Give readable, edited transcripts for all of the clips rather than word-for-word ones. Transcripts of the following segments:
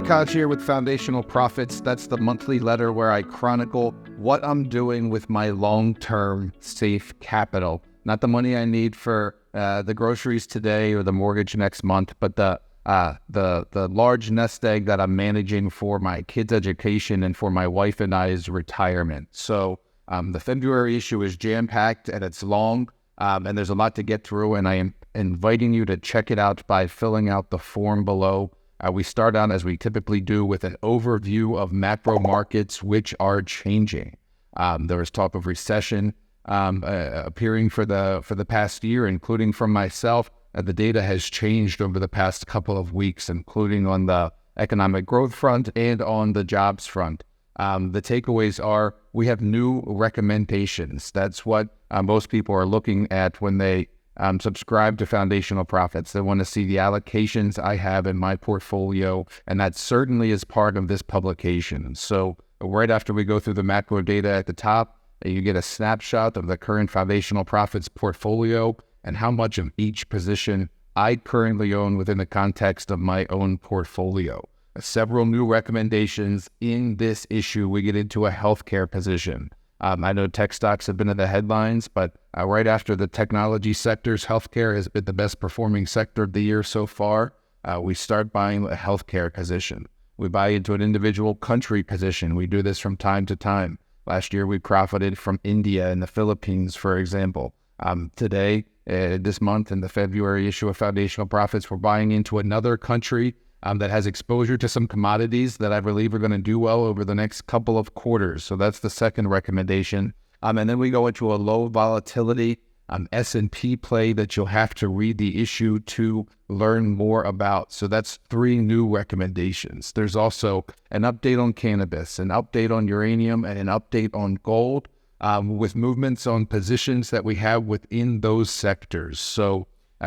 Nikaj here with Foundational Profits. That's the monthly letter where I chronicle what I'm doing with my long-term safe capital. Not the money I need for the groceries today or the mortgage next month, but the large nest egg that I'm managing for my kids' education and for my wife and I's retirement. So the February issue is jam-packed and it's long, and there's a lot to get through, and I am inviting you to check it out by filling out the form below. We start out, as we typically do, with an overview of macro markets which are changing. There is talk of recession appearing for the past year, including from myself. The data has changed over the past couple of weeks, including on the economic growth front and on the jobs front. The takeaways are we have new recommendations. That's what most people are looking at when they subscribe to Foundational Profits. They want to see the allocations I have in my portfolio, and that certainly is part of this publication. So right after we go through the macro data at the top, you get a snapshot of the current Foundational Profits portfolio and how much of each position I currently own within the context of my own portfolio. Several new recommendations in this issue. We get into a healthcare position. I know tech stocks have been in the headlines, but right after the technology sectors, healthcare has been the best performing sector of the year so far. We start buying a healthcare position. We buy into an individual country position. We do this from time to time. Last year, we profited from India and the Philippines, for example. Today, this month, in the February issue of Foundational Profits, we're buying into another country that has exposure to some commodities that I believe are going to do well over the next couple of quarters. So that's the second recommendation. And then we go into a low volatility S&P play that you'll have to read the issue to learn more about. So that's three new recommendations. There's also an update on cannabis, an update on uranium, and an update on gold with movements on positions that we have within those sectors. So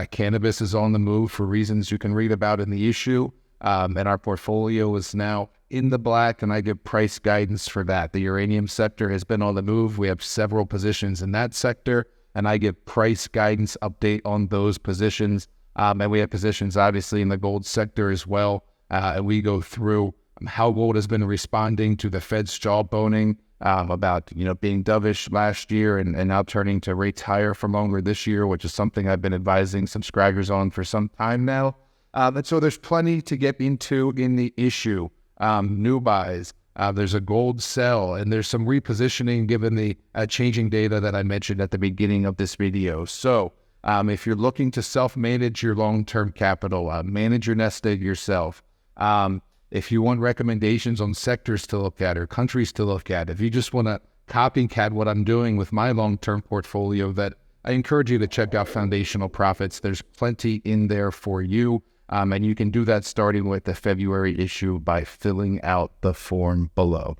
cannabis is on the move for reasons you can read about in the issue. And our portfolio is now in the black, and I give price guidance for that. The uranium sector has been on the move. We have several positions in that sector, and I give price guidance update on those positions. And we have positions, obviously, in the gold sector as well. And we go through how gold has been responding to the Fed's jawboning about being dovish last year and now turning to rates higher for longer this year, which is something I've been advising subscribers on for some time now. And so there's plenty to get into in the issue. New buys, there's a gold sell, and there's some repositioning given the changing data that I mentioned at the beginning of this video. So if you're looking to self-manage your long-term capital, manage your nest egg yourself. If you want recommendations on sectors to look at or countries to look at, if you just want to copycat what I'm doing with my long-term portfolio, that I encourage you to check out Foundational Profits. There's plenty in there for you. And you can do that starting with the February issue by filling out the form below.